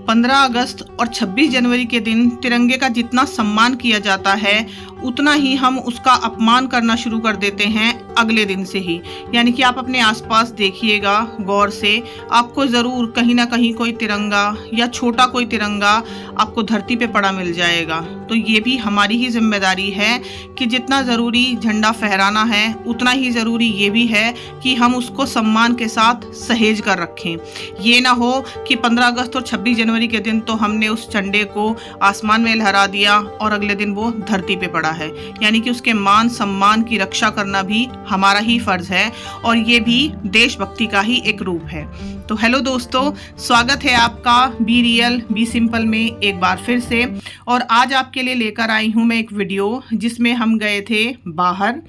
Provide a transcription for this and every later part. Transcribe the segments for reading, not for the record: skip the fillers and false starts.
15 अगस्त और 26 जनवरी के दिन तिरंगे का जितना सम्मान किया जाता है उतना ही हम उसका अपमान करना शुरू कर देते हैं अगले दिन से ही। यानी कि आप अपने आसपास देखिएगा गौर से, आपको ज़रूर कहीं ना कहीं कोई तिरंगा या छोटा कोई तिरंगा आपको धरती पे पड़ा मिल जाएगा। तो ये भी हमारी ही जिम्मेदारी है कि जितना ज़रूरी झंडा फहराना है उतना ही ज़रूरी ये भी है कि हम उसको सम्मान के साथ सहेज कर रखें। ये ना हो कि 15 अगस्त और 26 जनवरी के दिन तो हमने उस झंडे को आसमान में लहरा दिया और अगले दिन वो धरती पे पड़ा है। यानी कि उसके मान सम्मान की रक्षा करना भी हमारा ही फर्ज है और ये भी देशभक्ति का ही एक रूप है। तो हेलो दोस्तों, स्वागत है आपका बी रियल बी सिंपल में एक बार फिर से। और आज आपके लिए लेकर आई हूँ मैं एक वीडियो जिसमें हम गए थे बाहर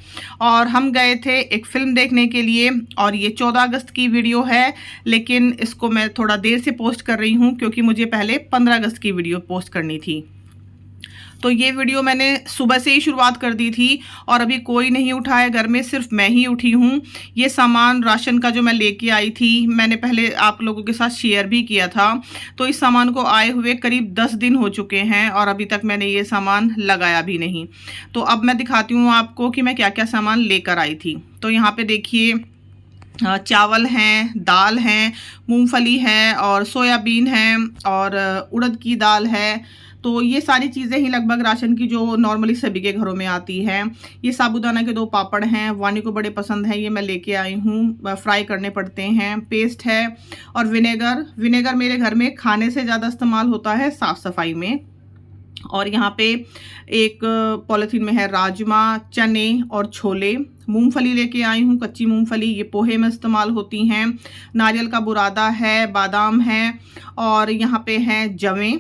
और हम गए थे एक फिल्म देखने के लिए। और ये 14 अगस्त की वीडियो है, लेकिन इसको मैं थोड़ा देर से पोस्ट कर रही हूँ क्योंकि मुझे पहले 15 अगस्त की वीडियो पोस्ट करनी थी। तो ये वीडियो मैंने सुबह से ही शुरुआत कर दी थी और अभी कोई नहीं उठा है घर में, सिर्फ मैं ही उठी हूँ। ये सामान राशन का जो मैं लेके आई थी मैंने पहले आप लोगों के साथ शेयर भी किया था। तो इस सामान को आए हुए करीब 10 दिन हो चुके हैं और अभी तक मैंने ये सामान लगाया भी नहीं। तो अब मैं दिखाती हूँ आपको कि मैं क्या क्या सामान लेकर आई थी। तो यहाँ पे देखिए चावल हैं, दाल हैं, मूंगफली है और सोयाबीन है और उड़द की दाल है। तो ये सारी चीज़ें ही लगभग राशन की जो नॉर्मली सभी के घरों में आती है। ये साबूदाना के 2 पापड़ हैं, वानी को बड़े पसंद हैं, ये मैं लेके आई हूँ, फ्राई करने पड़ते हैं। पेस्ट है और विनेगर मेरे घर में खाने से ज़्यादा इस्तेमाल होता है साफ़ सफाई में। और यहाँ पे एक पॉलीथीन में है राजमा, चने और छोले। मूंगफली लेके आई हूँ, कच्ची मूंगफली, ये पोहे में इस्तेमाल होती हैं। नारियल का बुरादा है, बादाम है और यहाँ पे है जवें।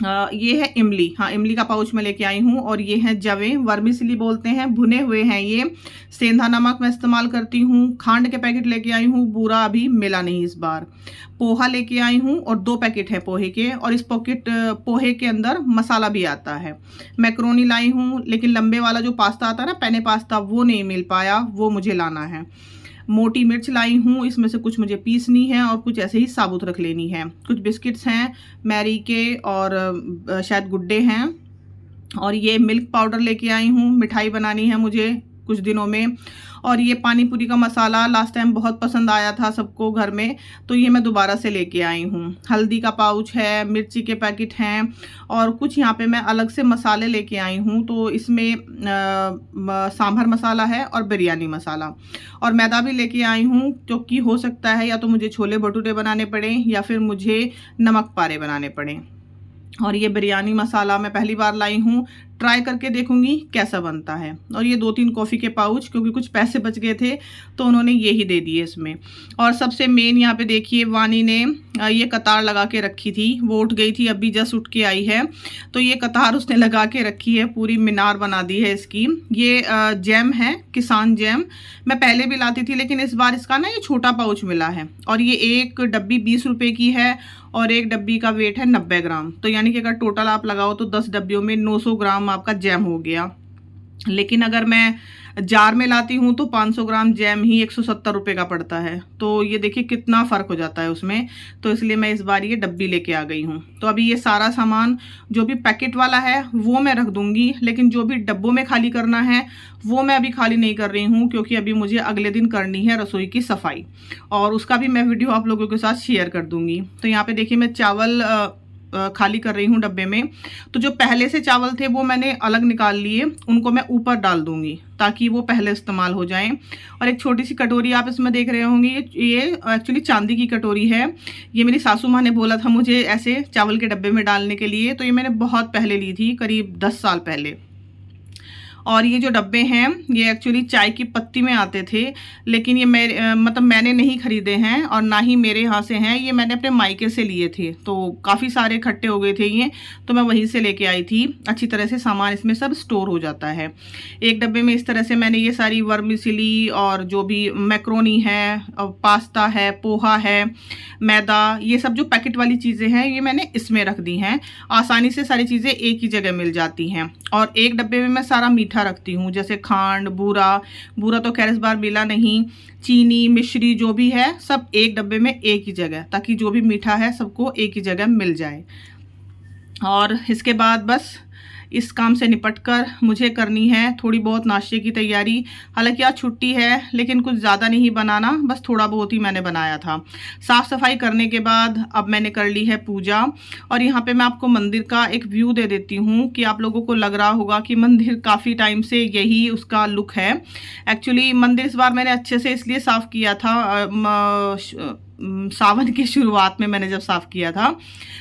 ये है इमली, हाँ इमली का पाउच में लेके आई हूँ। और ये है जवें, वर्मिसेली बोलते हैं, भुने हुए हैं ये। सेंधा नमक मैं इस्तेमाल करती हूँ। खांड के पैकेट लेके आई हूँ, बूरा अभी मिला नहीं इस बार। पोहा लेके आई हूँ और 2 पैकेट है पोहे के, और इस पोहे के अंदर मसाला भी आता है। मैक्रोनी लाई हूँ, लेकिन लंबे वाला जो पास्ता आता है ना, पेने पास्ता, वो नहीं मिल पाया, वो मुझे लाना है। मोटी मिर्च लाई हूँ, इसमें से कुछ मुझे पीसनी है और कुछ ऐसे ही साबुत रख लेनी है। कुछ बिस्किट्स हैं मैरी के और शायद गुड्डे हैं। और ये मिल्क पाउडर लेके आई हूँ, मिठाई बनानी है मुझे कुछ दिनों में। और ये पानी पूरी का मसाला लास्ट टाइम बहुत पसंद आया था सबको घर में, तो ये मैं दोबारा से लेके आई हूँ। हल्दी का पाउच है, मिर्ची के पैकेट हैं और कुछ यहाँ पे मैं अलग से मसाले लेके आई हूँ। तो इसमें सांभर मसाला है और बिरयानी मसाला। और मैदा भी लेके आई हूँ क्योंकि हो सकता है या तो मुझे छोले भटूरे बनाने पड़े या फिर मुझे नमक पारे बनाने पड़े। और ये बिरयानी मसाला मैं पहली बार लाई हूँ, ट्राई करके देखूंगी कैसा बनता है। और ये 2-3 कॉफ़ी के पाउच, क्योंकि कुछ पैसे बच गए थे तो उन्होंने ये ही दे दिए इसमें। और सबसे मेन यहाँ पे देखिए, वानी ने ये कतार लगा के रखी थी, वो उठ गई थी, अभी जस्ट उठ के आई है। तो ये कतार उसने लगा के रखी है, पूरी मीनार बना दी है इसकी। ये जैम है, किसान जैम, मैं पहले भी लाती थी लेकिन इस बार इसका ना ये छोटा पाउच मिला है। और ये एक डब्बी 20 रुपये की है और एक डब्बी का वेट है 90 ग्राम। तो यानी कि अगर टोटल आप लगाओ तो 10 डब्बियों में 900 ग्राम आपका जैम हो गया। लेकिन अगर मैं जार में लाती हूँ तो 500 ग्राम जैम ही 170 रुपये का पड़ता है। तो ये देखिए कितना फ़र्क हो जाता है उसमें। तो इसलिए मैं इस बार ये डब्बी लेके आ गई हूँ। तो अभी ये सारा सामान जो भी पैकेट वाला है वो मैं रख दूँगी, लेकिन जो भी डब्बों में खाली करना है वो मैं अभी खाली नहीं कर रही हूँ, क्योंकि अभी मुझे अगले दिन करनी है रसोई की सफाई, और उसका भी मैं वीडियो आप लोगों के साथ शेयर कर दूँगी। तो यहाँ पर देखिए मैं चावल खाली कर रही हूँ डब्बे में। तो जो पहले से चावल थे वो मैंने अलग निकाल लिए, उनको मैं ऊपर डाल दूंगी ताकि वो पहले इस्तेमाल हो जाएं। और एक छोटी सी कटोरी आप इसमें देख रहे होंगे, ये एक्चुअली चांदी की कटोरी है। ये मेरी सासू माँ ने बोला था मुझे ऐसे चावल के डब्बे में डालने के लिए, तो ये मैंने बहुत पहले ली थी, करीब 10 साल पहले। और ये जो डब्बे हैं ये एक्चुअली चाय की पत्ती में आते थे, लेकिन ये मैंने नहीं खरीदे हैं और ना ही मेरे यहाँ से हैं, ये मैंने अपने मायके से लिए थे। तो काफ़ी सारे इकट्ठे हो गए थे ये, तो मैं वहीं से लेके आई थी। अच्छी तरह से सामान इसमें सब स्टोर हो जाता है। एक डब्बे में इस तरह से मैंने ये सारी वर्मिसेली और जो भी मैक्रोनी है, पास्ता है, पोहा है, मैदा, ये सब जो पैकेट वाली चीज़ें हैं ये मैंने इसमें रख दी हैं। आसानी से सारी चीज़ें एक ही जगह मिल जाती हैं। और एक डब्बे में मैं सारा मीठा मीठा रखती हूँ, जैसे खांड, बूरा। बूरा तो खैर इस बार मिला नहीं, चीनी, मिश्री जो भी है सब एक डब्बे में एक ही जगह, ताकि जो भी मीठा है सबको एक ही जगह मिल जाए। और इसके बाद बस इस काम से निपटकर मुझे करनी है थोड़ी बहुत नाश्ते की तैयारी। हालांकि आज छुट्टी है, लेकिन कुछ ज़्यादा नहीं बनाना, बस थोड़ा बहुत ही मैंने बनाया था। साफ़ सफाई करने के बाद अब मैंने कर ली है पूजा। और यहाँ पे मैं आपको मंदिर का एक व्यू दे देती हूँ कि आप लोगों को लग रहा होगा कि मंदिर काफ़ी टाइम से यही उसका लुक है। एक्चुअली मंदिर इस बार मैंने अच्छे से इसलिए साफ़ किया था, सावन की शुरुआत में मैंने जब साफ़ किया था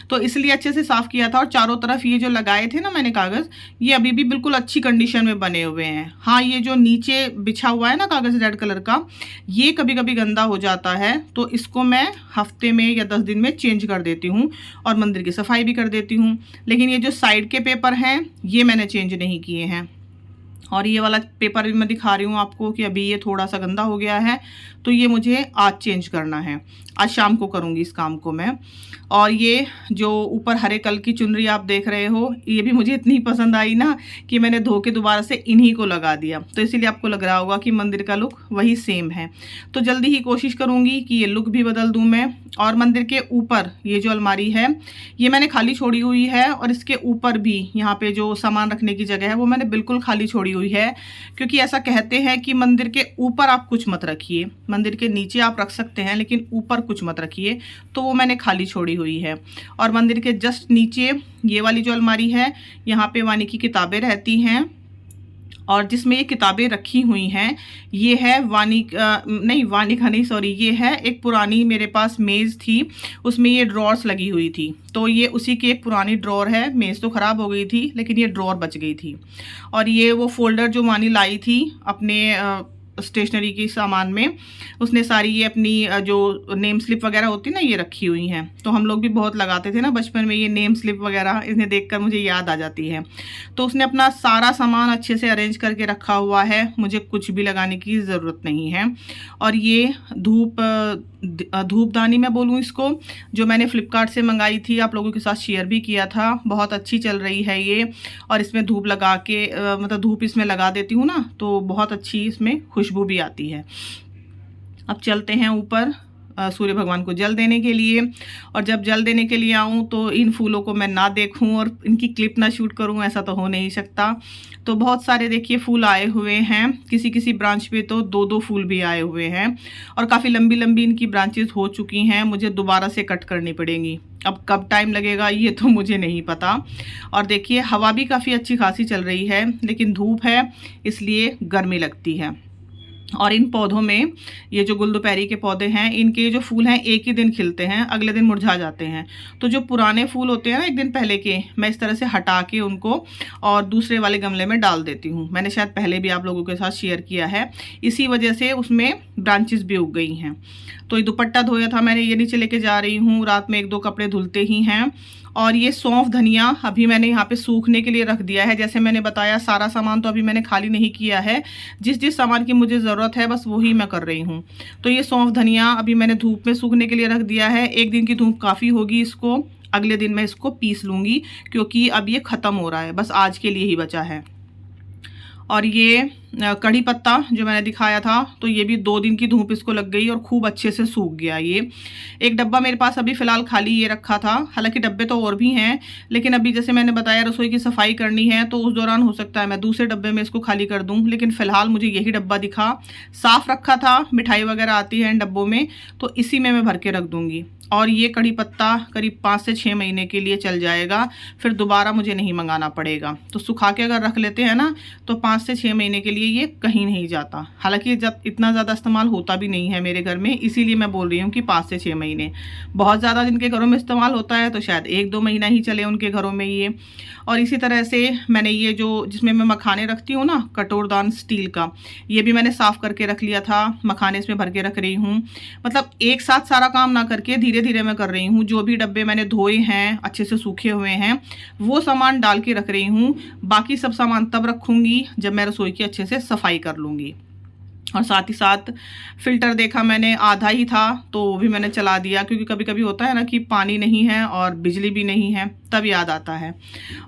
तो इसलिए अच्छे से साफ़ किया था। और चारों तरफ ये जो लगाए थे ना मैंने कागज़, ये अभी भी बिल्कुल अच्छी कंडीशन में बने हुए हैं। हाँ, ये जो नीचे बिछा हुआ है ना कागज़ रेड कलर का, ये कभी कभी गंदा हो जाता है, तो इसको मैं हफ्ते में या 10 दिन में चेंज कर देती हूँ और मंदिर की सफाई भी कर देती हूँ। लेकिन ये जो साइड के पेपर हैं ये मैंने चेंज नहीं किए हैं। और ये वाला पेपर भी मैं दिखा रही हूँ आपको कि अभी ये थोड़ा सा गंदा हो गया है, तो ये मुझे आज चेंज करना है। आज शाम को करूँगी इस काम को मैं। और ये जो ऊपर हरे कलर की चुनरी आप देख रहे हो, ये भी मुझे इतनी पसंद आई ना कि मैंने धो के दोबारा से इन्हीं को लगा दिया, तो इसीलिए आपको लग रहा होगा कि मंदिर का लुक वही सेम है। तो जल्दी ही कोशिश करूँगी कि ये लुक भी बदल दूँ मैं। और मंदिर के ऊपर ये जो अलमारी है ये मैंने खाली छोड़ी हुई है, और इसके ऊपर भी यहाँ पे जो सामान रखने की जगह है वो मैंने बिल्कुल खाली छोड़ी हुई है, क्योंकि ऐसा कहते हैं कि मंदिर के ऊपर आप कुछ मत रखिए, मंदिर के नीचे आप रख सकते हैं लेकिन ऊपर कुछ मत रखिए, तो वो मैंने खाली छोड़ी हुई है। और मंदिर के जस्ट नीचे ये वाली जो अलमारी है, यहाँ पे वानी की किताबें रहती हैं, और जिसमें ये किताबें रखी हुई हैं ये है वानी का नहीं, सॉरी, ये है एक पुरानी मेरे पास मेज़ थी, उसमें ये ड्रॉर्स लगी हुई थी, तो ये उसी की एक पुरानी ड्रॉर है। मेज़ तो ख़राब हो गई थी लेकिन ये ड्रॉर बच गई थी। और ये वो फोल्डर जो वानी लाई थी अपने स्टेशनरी की सामान में, उसने सारी ये अपनी जो नेम स्लिप वगैरह होती है ना ये रखी हुई हैं। तो हम लोग भी बहुत लगाते थे ना बचपन में ये नेम स्लिप वगैरह, इन्हें देखकर मुझे याद आ जाती है। तो उसने अपना सारा सामान अच्छे से अरेंज करके रखा हुआ है, मुझे कुछ भी लगाने की ज़रूरत नहीं है। और ये धूपदानी मैं बोलूँ इसको, जो मैंने फ़्लिपकार्ट से मंगाई थी, आप लोगों के साथ शेयर भी किया था, बहुत अच्छी चल रही है ये। और इसमें धूप लगा के मतलब धूप इसमें लगा देती हूँ ना, तो बहुत अच्छी इसमें खुशबू भी आती है। अब चलते हैं ऊपर सूर्य भगवान को जल देने के लिए। और जब जल देने के लिए आऊँ तो इन फूलों को मैं ना देखूँ और इनकी क्लिप ना शूट करूँ, ऐसा तो हो नहीं सकता। तो बहुत सारे देखिए फूल आए हुए हैं, किसी किसी ब्रांच पे तो 2-2 फूल भी आए हुए हैं, और काफ़ी लंबी लंबी इनकी ब्रांचेस हो चुकी हैं, मुझे दोबारा से कट करनी पड़ेंगी। अब कब टाइम लगेगा ये तो मुझे नहीं पता। और देखिए हवा भी काफ़ी अच्छी खासी चल रही है, लेकिन धूप है इसलिए गर्मी लगती है। और इन पौधों में ये जो गुलदुपहरी के पौधे हैं, इनके जो फूल हैं एक ही दिन खिलते हैं, अगले दिन मुरझा जाते हैं। तो जो पुराने फूल होते हैं ना एक दिन पहले के, मैं इस तरह से हटा के उनको और दूसरे वाले गमले में डाल देती हूँ। मैंने शायद पहले भी आप लोगों के साथ शेयर किया है, इसी वजह से उसमें ब्रांचेस भी उग गई हैं। तो ये दुपट्टा धोया था मैंने, ये नीचे लेके जा रही हूँ, रात में 1-2 कपड़े धुलते ही हैं। और ये सौंफ धनिया अभी मैंने यहाँ पे सूखने के लिए रख दिया है। जैसे मैंने बताया सारा सामान तो अभी मैंने खाली नहीं किया है, जिस जिस सामान की मुझे ज़रूरत है बस वही मैं कर रही हूँ। तो ये सौंफ धनिया अभी मैंने धूप में सूखने के लिए रख दिया है। एक दिन की धूप काफ़ी होगी इसको, अगले दिन मैं इसको पीस लूँगी, क्योंकि अब ये ख़त्म हो रहा है, बस आज के लिए ही बचा है। और ये कड़ी पत्ता जो मैंने दिखाया था, तो ये भी 2 दिन की धूप इसको लग गई और खूब अच्छे से सूख गया। ये एक डब्बा मेरे पास अभी फ़िलहाल खाली ये रखा था, हालांकि डब्बे तो और भी हैं, लेकिन अभी जैसे मैंने बताया रसोई की सफाई करनी है, तो उस दौरान हो सकता है मैं दूसरे डब्बे में इसको खाली कर दूं। लेकिन फ़िलहाल मुझे यही डब्बा दिखा, साफ़ रखा था, मिठाई वगैरह आती है इन डब्बों में, तो इसी में मैं भर के रख दूँगी। और ये कड़ी पत्ता करीब 5 से 6 महीने के लिए चल जाएगा, फिर दोबारा मुझे नहीं मंगाना पड़ेगा। तो सुखा के अगर रख लेते हैं ना, तो 5 से 6 महीने के लिए ये कहीं नहीं जाता। हालांकि जब इतना ज़्यादा इस्तेमाल होता भी नहीं है मेरे घर में, इसीलिए मैं बोल रही हूँ कि 5 से 6 महीने। बहुत ज़्यादा जिनके घरों में इस्तेमाल होता है तो शायद 1-2 महीना ही चले उनके घरों में ये। और इसी तरह से मैंने ये जो जिसमें मैं मखाने रखती हूँ ना, कटोरदान स्टील का, ये भी मैंने साफ़ करके रख लिया था। मखाने इसमें भर के रख रही हूँ, मतलब एक साथ सारा काम ना करके धीरे धीरे मैं कर रही हूँ। जो भी डब्बे मैंने धोए हैं, अच्छे से सूखे हुए हैं, वो सामान डाल के रख रही हूँ। बाकी सब सामान तब रखूँगी जब मैं रसोई की अच्छे से सफाई कर लूँगी। और साथ ही साथ फ़िल्टर देखा मैंने, आधा ही था तो वो भी मैंने चला दिया, क्योंकि कभी कभी होता है ना कि पानी नहीं है और बिजली भी नहीं है, तब याद आता है।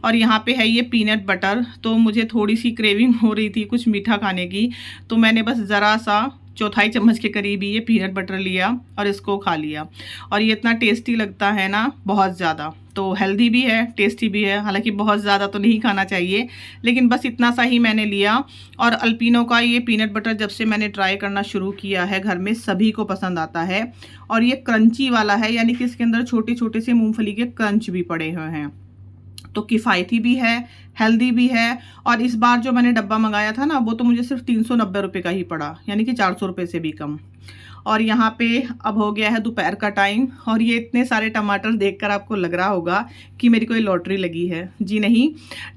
और यहाँ पे है ये पीनट बटर, तो मुझे थोड़ी सी क्रेविंग हो रही थी कुछ मीठा खाने की, तो मैंने बस ज़रा सा चौथाई चम्मच के करीब ही ये पीनट बटर लिया और इसको खा लिया। और ये इतना टेस्टी लगता है ना, बहुत ज़्यादा, तो हेल्दी भी है, टेस्टी भी है। हालांकि बहुत ज़्यादा तो नहीं खाना चाहिए, लेकिन बस इतना सा ही मैंने लिया। और अल्पिनो का ये पीनट बटर जब से मैंने ट्राई करना शुरू किया है घर में, सभी को पसंद आता है। और ये क्रंची वाला है, यानी कि इसके अंदर छोटे छोटे से मूंगफली के क्रंच भी पड़े हुए हैं, तो किफ़ायती भी है, हेल्दी भी है। और इस बार जो मैंने डब्बा मंगाया था ना, वो तो मुझे सिर्फ 390 रुपये का ही पड़ा, यानी कि 400 रुपये से भी कम। और यहाँ पे अब हो गया है दोपहर का टाइम, और ये इतने सारे टमाटर देखकर आपको लग रहा होगा कि मेरी कोई लॉटरी लगी है। जी नहीं,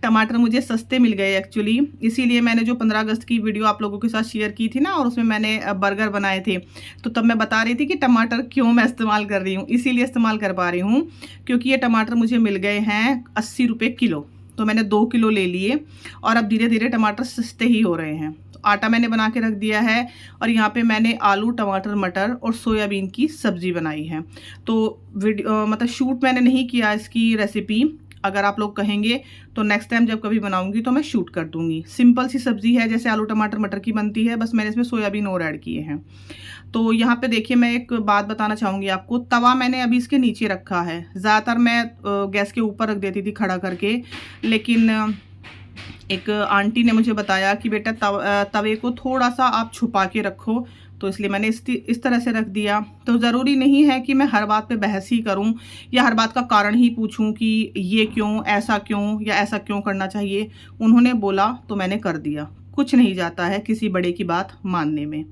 टमाटर मुझे सस्ते मिल गए एक्चुअली। इसीलिए मैंने जो 15 अगस्त की वीडियो आप लोगों के साथ शेयर की थी ना, और उसमें मैंने बर्गर बनाए थे, तो तब मैं बता रही थी कि टमाटर क्यों मैं इस्तेमाल कर रही हूँ, इसीलिए इस्तेमाल कर पा रही हूँ क्योंकि ये टमाटर मुझे मिल गए हैं 80 रुपये किलो। तो मैंने 2 किलो ले लिए, और अब धीरे धीरे टमाटर सस्ते ही हो रहे हैं। आटा मैंने बना के रख दिया है, और यहाँ पे मैंने आलू, टमाटर, मटर और सोयाबीन की सब्ज़ी बनाई है। तो वीडियो मतलब शूट मैंने नहीं किया इसकी रेसिपी, अगर आप लोग कहेंगे तो नेक्स्ट टाइम जब कभी बनाऊंगी तो मैं शूट कर दूंगी। सिंपल सी सब्ज़ी है, जैसे आलू टमाटर मटर की बनती है, बस मैंने इसमें सोयाबीन और ऐड किए हैं। तो यहाँ पे देखिए, मैं एक बात बताना चाहूँगी आपको। तवा मैंने अभी इसके नीचे रखा है, ज़्यादातर मैं गैस के ऊपर रख देती थी खड़ा करके, लेकिन एक आंटी ने मुझे बताया कि बेटा तवे को थोड़ा सा आप छुपा के रखो, तो इसलिए मैंने इस तरह से रख दिया। तो ज़रूरी नहीं है कि मैं हर बात पे बहस ही करूं, या हर बात का कारण ही पूछूं कि ये क्यों, ऐसा क्यों, या ऐसा क्यों करना चाहिए। उन्होंने बोला तो मैंने कर दिया, कुछ नहीं जाता है किसी बड़े की बात मानने में।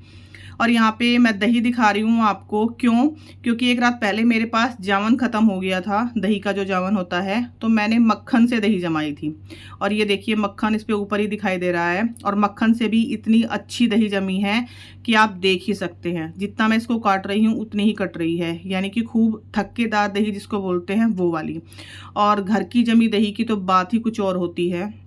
और यहाँ पे मैं दही दिखा रही हूँ आपको, क्यों? क्योंकि एक रात पहले मेरे पास जावन ख़त्म हो गया था, दही का जो जावन होता है, तो मैंने मक्खन से दही जमाई थी। और ये देखिए, मक्खन इस पे ऊपर ही दिखाई दे रहा है, और मक्खन से भी इतनी अच्छी दही जमी है कि आप देख ही सकते हैं। जितना मैं इसको काट रही हूँ उतनी ही कट रही है, यानी कि खूब थक्केदार दही जिसको बोलते हैं, वो वाली। और घर की जमी दही की तो बात ही कुछ और होती है।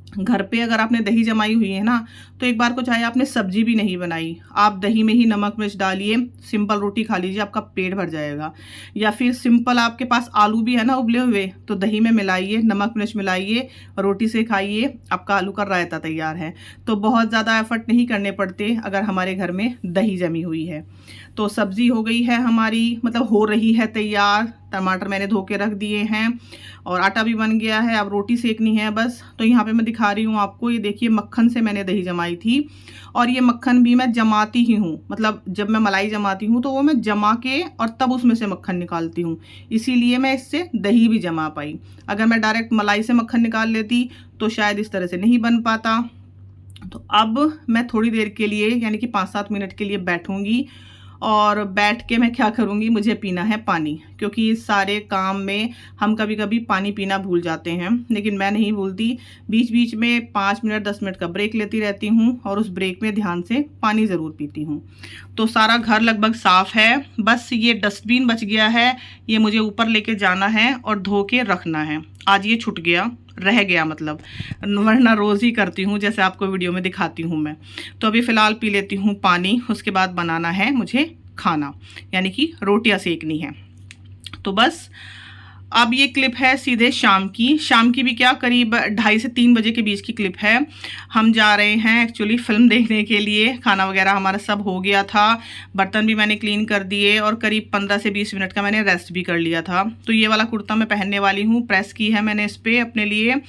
घर पे अगर आपने दही जमाई हुई है ना, तो एक बार को चाहे आपने सब्जी भी नहीं बनाई, आप दही में ही नमक मिर्च डालिए, सिंपल रोटी खा लीजिए, आपका पेट भर जाएगा। या फिर सिंपल आपके पास आलू भी है ना उबले हुए, तो दही में मिलाइए, नमक मिर्च मिलाइए, रोटी से खाइए, आपका आलू का रायता तैयार है। तो बहुत ज़्यादा एफर्ट नहीं करने पड़ते अगर हमारे घर में दही जमी हुई है। तो सब्ज़ी हो गई है हमारी, मतलब हो रही है तैयार। टमाटर मैंने धो के रख दिए हैं, और आटा भी बन गया है, अब रोटी सेकनी है बस। तो यहाँ पे मैं दिखा रही हूँ आपको, ये देखिए, मक्खन से मैंने दही जमाई थी। और ये मक्खन भी मैं जमाती ही हूँ, मतलब जब मैं मलाई जमाती हूँ तो वो मैं जमा के और तब उसमें से मक्खन निकालती हूँ, इसीलिए मैं इससे दही भी जमा पाई। अगर मैं डायरेक्ट मलाई से मक्खन निकाल लेती तो शायद इस तरह से नहीं बन पाता। तो अब मैं थोड़ी देर के लिए, यानी कि 5-7 मिनट के लिए बैठूंगी, और बैठ के मैं क्या करूँगी, मुझे पीना है पानी, क्योंकि इस सारे काम में हम कभी कभी पानी पीना भूल जाते हैं, लेकिन मैं नहीं भूलती। बीच बीच में 5 मिनट 10 मिनट का ब्रेक लेती रहती हूँ, और उस ब्रेक में ध्यान से पानी ज़रूर पीती हूँ। तो सारा घर लगभग साफ़ है, बस ये डस्टबिन बच गया है, ये मुझे ऊपर लेके जाना है और धो के रखना है। आज ये छूट गया, रह गया मतलब, वरना रोज़ ही करती हूँ जैसे आपको वीडियो में दिखाती हूँ मैं। तो अभी फ़िलहाल पी लेती हूँ पानी, उसके बाद बनाना है मुझे खाना, यानी कि रोटियां सेकनी है। तो बस अब ये क्लिप है सीधे शाम की भी क्या, करीब 2:30 से 3 बजे के बीच की क्लिप है। हम जा रहे हैं एक्चुअली फिल्म देखने के लिए। खाना वगैरह हमारा सब हो गया था, बर्तन भी मैंने क्लीन कर दिए, और करीब 15 से 20 मिनट का मैंने रेस्ट भी कर लिया था। तो ये वाला कुर्ता मैं पहनने वाली हूँ, प्रेस की है मैंने इस पर अपने लिए,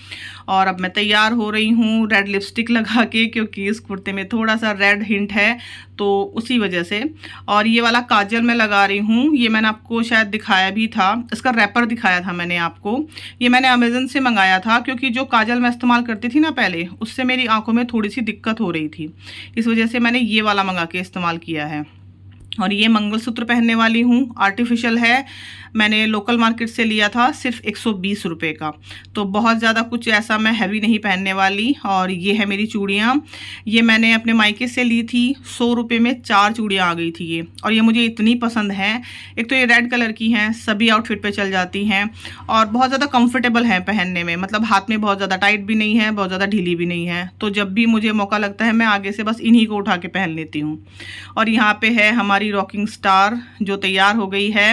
और अब मैं तैयार हो रही हूँ रेड लिपस्टिक लगा के, क्योंकि इस कुर्ते में थोड़ा सा रेड हिंट है, तो उसी वजह से। और ये वाला काजल मैं लगा रही हूँ, ये मैंने आपको शायद दिखाया भी था, इसका रैपर दिखाया था मैंने आपको। ये मैंने अमेज़न से मंगाया था, क्योंकि जो काजल मैं इस्तेमाल करती थी ना पहले, उससे मेरी आंखों में थोड़ी सी दिक्कत हो रही थी, इस वजह से मैंने ये वाला मंगा के इस्तेमाल किया है। और ये मंगलसूत्र पहनने वाली हूँ, आर्टिफिशियल है, मैंने लोकल मार्केट से लिया था सिर्फ 120 रुपये का। तो बहुत ज़्यादा कुछ ऐसा मैं हैवी नहीं पहनने वाली। और ये है मेरी चूड़ियाँ, ये मैंने अपने मायके से ली थी। 100 रुपये में 4 चूड़ियाँ आ गई थी ये, और ये मुझे इतनी पसंद है। एक तो ये रेड कलर की हैं, सभी आउटफिट पे चल जाती हैं और बहुत ज़्यादा कंफर्टेबल हैं पहनने में, मतलब हाथ में बहुत ज़्यादा टाइट भी नहीं है, बहुत ज़्यादा ढीली भी नहीं है। तो जब भी मुझे मौका लगता है मैं आगे से बस इन्हीं को उठा के पहन लेती हूँ। और यहाँ पे है हमारी रॉकिंग स्टार जो तैयार हो गई है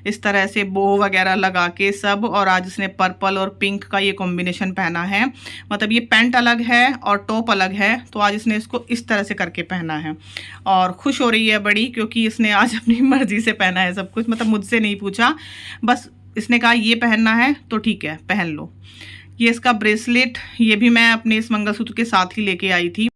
इस तरह से बो वगैरह लगा के सब। और आज इसने पर्पल और पिंक का ये कॉम्बिनेशन पहना है, मतलब ये पैंट अलग है और टॉप अलग है, तो आज इसने इसको इस तरह से करके पहना है। और खुश हो रही है बड़ी, क्योंकि इसने आज अपनी मर्जी से पहना है सब कुछ, मतलब मुझसे नहीं पूछा, बस इसने कहा ये पहनना है तो ठीक है पहन लो। ये इसका ब्रेसलेट, ये भी मैं अपने इस मंगलसूत्र के साथ ही लेके आई थी।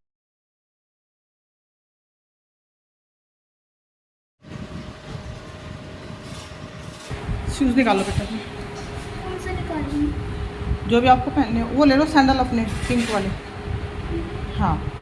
शूज निकालो बेटा, कौन सा निकालूं? जो भी आपको पहनने हो वो ले लो, सैंडल अपने पिंक वाले। हाँ,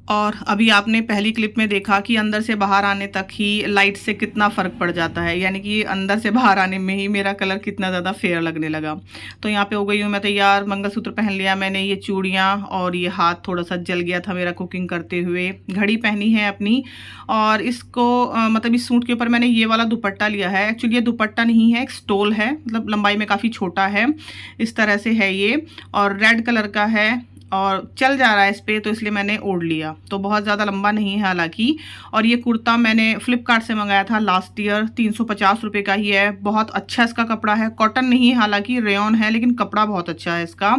और अभी आपने पहली क्लिप में देखा कि अंदर से बाहर आने तक ही लाइट से कितना फ़र्क पड़ जाता है, यानी कि अंदर से बाहर आने में ही मेरा कलर कितना ज़्यादा फेयर लगने लगा। तो यहाँ पे हो गई हूँ मैं तैयार, मंगलसूत्र पहन लिया मैंने, ये चूड़ियाँ, और ये हाथ थोड़ा सा जल गया था मेरा कुकिंग करते हुए। घड़ी पहनी है अपनी, और इसको मतलब इस सूट के ऊपर मैंने ये वाला दुपट्टा लिया है। एक्चुअली ये दुपट्टा नहीं है, एक स्टोल है, मतलब लंबाई में काफ़ी छोटा है, इस तरह से है ये, और रेड कलर का है और चल जा रहा है इस पर, तो इसलिए मैंने ओढ़ लिया। तो बहुत ज़्यादा लंबा नहीं है हालांकि। और ये कुर्ता मैंने फ्लिपकार्ट से मंगाया था लास्ट ईयर, 350 रुपये का ही है। बहुत अच्छा इसका कपड़ा है, कॉटन नहीं है हालांकि, रेयॉन है, लेकिन कपड़ा बहुत अच्छा है इसका।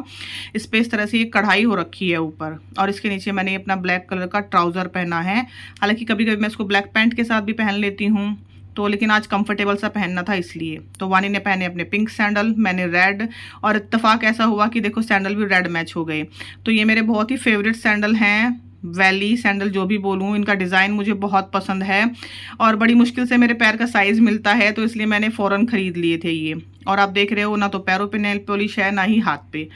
इस पर इस तरह से ये कढ़ाई हो रखी है ऊपर, और इसके नीचे मैंने अपना ब्लैक कलर का ट्राउज़र पहना है। हालांकि कभी कभी मैं इसको ब्लैक पैंट के साथ भी पहन लेती हूँ, तो लेकिन आज कंफर्टेबल सा पहनना था इसलिए। तो वानी ने पहने अपने पिंक सैंडल, मैंने रेड, और इत्तेफाक ऐसा हुआ कि देखो सैंडल भी रेड मैच हो गए। तो ये मेरे बहुत ही फेवरेट सैंडल हैं, वैली सैंडल जो भी बोलूँ, इनका डिज़ाइन मुझे बहुत पसंद है और बड़ी मुश्किल से मेरे पैर का साइज़ मिलता है, तो इसलिए मैंने फ़ौरन ख़रीद लिए थे ये। और आप देख रहे हो ना तो पैरों पे नेल पॉलिश है ना ही हाथ पे,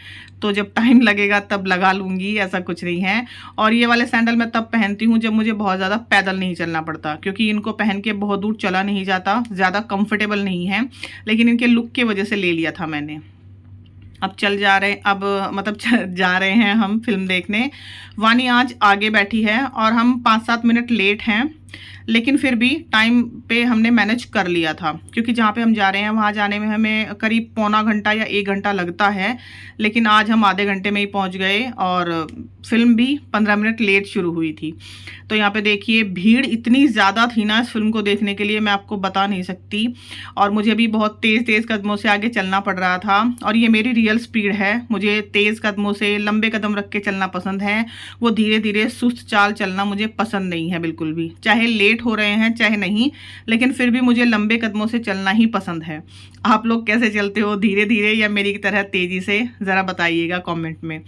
तो जब टाइम लगेगा तब लगा लूँगी, ऐसा कुछ नहीं है। और ये वाले सैंडल मैं तब पहनती हूँ जब मुझे बहुत ज़्यादा पैदल नहीं चलना पड़ता, क्योंकि इनको पहन के बहुत दूर चला नहीं जाता, ज़्यादा कंफर्टेबल नहीं है, लेकिन इनके लुक की वजह से ले लिया था मैंने। अब चल जा रहे हैं, अब मतलब जा रहे हैं हम फिल्म देखने। वानी आज आगे बैठी है और हम 5-7 मिनट लेट हैं, लेकिन फिर भी टाइम पे हमने मैनेज कर लिया था, क्योंकि जहाँ पे हम जा रहे हैं वहाँ जाने में हमें करीब पौना घंटा या 1 घंटा लगता है, लेकिन आज हम आधे घंटे में ही पहुँच गए और फिल्म भी 15 मिनट लेट शुरू हुई थी। तो यहाँ पे देखिए भीड़ इतनी ज़्यादा थी ना इस फिल्म को देखने के लिए, मैं आपको बता नहीं सकती। और मुझे भी बहुत तेज़ कदमों से आगे चलना पड़ रहा था, और ये मेरी रियल स्पीड है, मुझे तेज़ कदमों से लंबे कदम रख के चलना पसंद है। वो धीरे धीरे सुस्त चाल चलना मुझे पसंद नहीं है बिल्कुल भी, चाहे लेट हो रहे हैं चाहे नहीं, लेकिन फिर भी मुझे लंबे कदमों से चलना ही पसंद है। आप लोग कैसे चलते हो, धीरे धीरे या मेरी तरह तेज़ी से, ज़रा बताइएगा कमेंट में।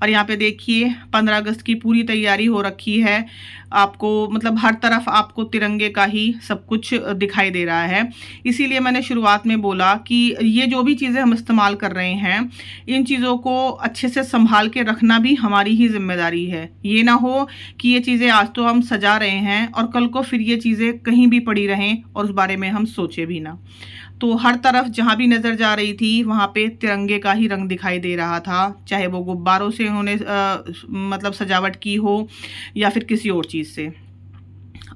और यहाँ पे देखिए 15 अगस्त की पूरी तैयारी हो रखी है, आपको मतलब हर तरफ आपको तिरंगे का ही सब कुछ दिखाई दे रहा है। इसीलिए मैंने शुरुआत में बोला कि ये जो भी चीज़ें हम इस्तेमाल कर रहे हैं, इन चीज़ों को अच्छे से संभाल के रखना भी हमारी ही जिम्मेदारी है। ये ना हो कि ये चीज़ें आज तो हम सजा रहे हैं और कल को फिर ये चीज़ें कहीं भी पड़ी रहें और उस बारे में हम सोचे भी ना। तो हर तरफ जहाँ भी नज़र जा रही थी वहाँ पे तिरंगे का ही रंग दिखाई दे रहा था, चाहे वो गुब्बारों से उन्होंने मतलब सजावट की हो या फिर किसी और चीज़ से।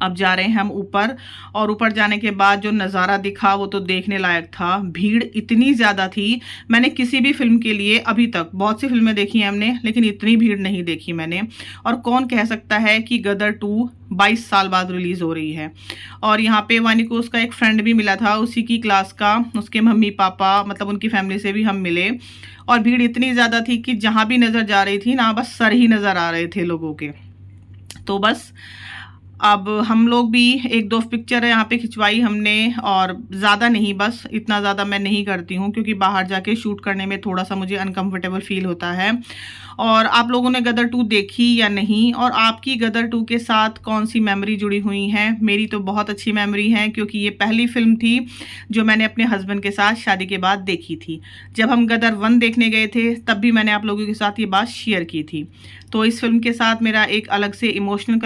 अब जा रहे हैं हम ऊपर, और ऊपर जाने के बाद जो नज़ारा दिखा वो तो देखने लायक था। भीड़ इतनी ज़्यादा थी, मैंने किसी भी फिल्म के लिए अभी तक, बहुत सी फिल्में देखी हैं हमने, लेकिन इतनी भीड़ नहीं देखी मैंने। और कौन कह सकता है कि गदर 2 22 साल बाद रिलीज़ हो रही है। और यहाँ पे वानी को उसका एक फ्रेंड भी मिला था, उसी की क्लास का, उसके मम्मी पापा, मतलब उनकी फैमिली से भी हम मिले। और भीड़ इतनी ज़्यादा थी कि जहाँ भी नज़र जा रही थी ना, बस सर ही नज़र आ रहे थे लोगों के। तो बस अब हम लोग भी 1-2 पिक्चर यहाँ पे खिंचवाई हमने, और ज़्यादा नहीं, बस इतना ज़्यादा मैं नहीं करती हूँ, क्योंकि बाहर जाके शूट करने में थोड़ा सा मुझे अनकंफर्टेबल फील होता है। और आप लोगों ने गदर 2 देखी या नहीं, और आपकी गदर 2 के साथ कौन सी मेमोरी जुड़ी हुई हैं? मेरी तो बहुत अच्छी मेमोरी है, क्योंकि ये पहली फिल्म थी जो मैंने अपने हस्बैंड के साथ शादी के बाद देखी थी। जब हम गदर 1 देखने गए थे तब भी मैंने आप लोगों के साथ ये बात शेयर की थी। तो इस फिल्म के साथ मेरा एक अलग से इमोशनल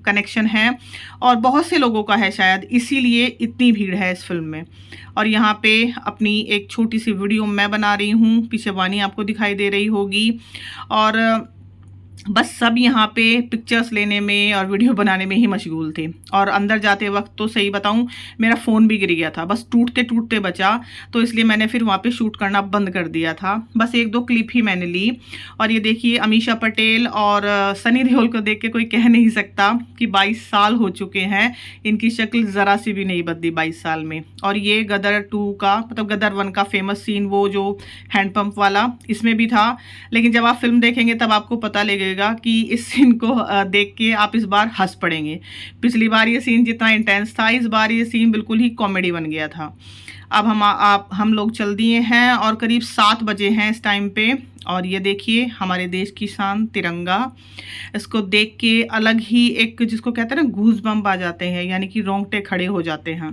कनेक्शन है, हैं और बहुत से लोगों का है, शायद इसीलिए इतनी भीड़ है इस फिल्म में। और यहाँ पे अपनी एक छोटी सी वीडियो मैं बना रही हूँ, पीछे वानी आपको दिखाई दे रही होगी। और बस सब यहाँ पे पिक्चर्स लेने में और वीडियो बनाने में ही मशगूल थे। और अंदर जाते वक्त तो सही बताऊँ, मेरा फ़ोन भी गिर गया था, बस टूटते टूटते बचा, तो इसलिए मैंने फिर वहाँ पे शूट करना बंद कर दिया था। बस 1-2 क्लिप ही मैंने ली। और ये देखिए अमीषा पटेल और सनी देओल को देख के कोई कह नहीं सकता कि 22 साल हो चुके हैं, इनकी शक्ल ज़रा सी भी नहीं बदली 22 साल में। और ये गदर 2 का मतलब गदर 1 का फेमस सीन, वो जो हैंडपम्प वाला, इसमें भी था। लेकिन जब आप फिल्म देखेंगे तब आपको पता लगेगा कि इस सीन को देख के आप इस बार हंस पड़ेंगे। पिछली बार ये सीन जितना इंटेंस था, इस बार ये सीन बिल्कुल ही कॉमेडी बन गया था। अब हम लोग चल दिए हैं और करीब 7 बजे हैं इस टाइम पे। और ये देखिए हमारे देश की शान तिरंगा, इसको देख के अलग ही एक, जिसको कहते हैं ना, गूज बम्प आ जाते हैं, यानी कि रोंगटे खड़े हो जाते हैं।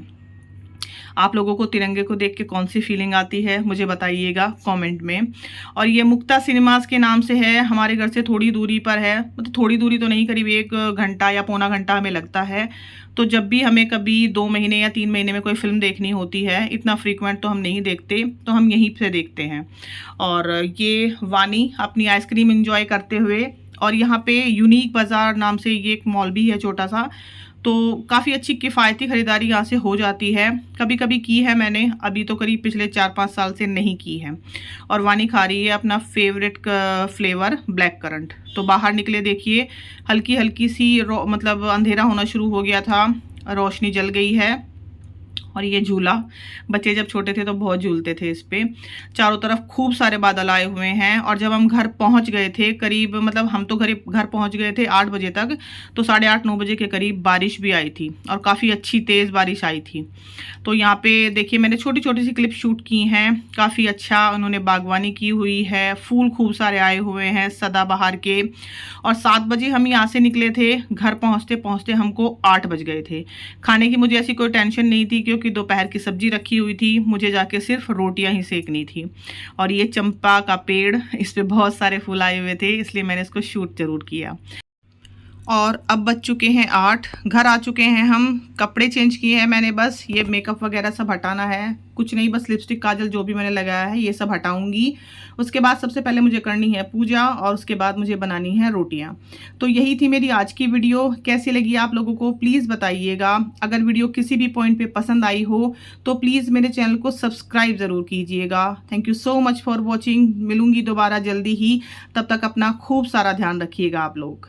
आप लोगों को तिरंगे को देख के कौन सी फीलिंग आती है मुझे बताइएगा कमेंट में। और ये मुक्ता सिनेमास के नाम से है, हमारे घर से थोड़ी दूरी पर है, मतलब थोड़ी दूरी तो नहीं, करीब 1 घंटा या पौना घंटा हमें लगता है। तो जब भी हमें कभी 2 महीने या 3 महीने में कोई फिल्म देखनी होती है, इतना फ्रीक्वेंट तो हम नहीं देखते, तो हम यहीं से देखते हैं। और ये वानी अपनी आइसक्रीम एंजॉय करते हुए, और यहाँ पे यूनिक बाज़ार नाम से ये एक मॉल भी है छोटा सा, तो काफ़ी अच्छी किफ़ायती ख़रीदारी यहाँ से हो जाती है। कभी कभी की है मैंने, अभी तो करीब पिछले 4-5 साल से नहीं की है। और वानी खा रही है अपना फेवरेट फ्लेवर ब्लैक करंट। तो बाहर निकले देखिए हल्की हल्की सी मतलब अंधेरा होना शुरू हो गया था, रोशनी जल गई है। और ये झूला बच्चे जब छोटे थे तो बहुत झूलते थे इस पे। चारों तरफ खूब सारे बादल आए हुए हैं। और जब हम घर पहुंच गए थे करीब, मतलब हम तो घर पहुंच गए थे 8 बजे तक, तो 8:30-9 बजे के करीब बारिश भी आई थी और काफ़ी अच्छी तेज़ बारिश आई थी। तो यहाँ पे देखिए मैंने छोटी छोटी सी क्लिप शूट की हैं, काफ़ी अच्छा उन्होंने बागवानी की हुई है, फूल खूब सारे आए हुए हैं सदाबहार के। और 7 बजे हम यहाँ से निकले थे, घर पहुँचते पहुँचते हमको 8 बज गए थे। खाने की मुझे ऐसी कोई टेंशन नहीं थी क्योंकि दोपहर की सब्जी रखी हुई थी, मुझे जाके सिर्फ रोटियां ही सेकनी थी। और ये चंपा का पेड़, इस पे बहुत सारे फूल आए हुए थे, इसलिए मैंने इसको शूट जरूर किया। और अब बज चुके हैं 8, घर आ चुके हैं हम, कपड़े चेंज किए हैं मैंने, बस ये मेकअप वगैरह सब हटाना है, कुछ नहीं, बस लिपस्टिक काजल जो भी मैंने लगाया है ये सब हटाऊंगी। उसके बाद सबसे पहले मुझे करनी है पूजा और उसके बाद मुझे बनानी है रोटियां। तो यही थी मेरी आज की वीडियो। कैसी लगी आप लोगों को प्लीज़ बताइएगा। अगर वीडियो किसी भी पॉइंट पे पसंद आई हो तो प्लीज़ मेरे चैनल को सब्सक्राइब ज़रूर कीजिएगा। Thank you so much for watching. मिलूंगी दोबारा जल्दी ही, तब तक अपना खूब सारा ध्यान रखिएगा आप लोग।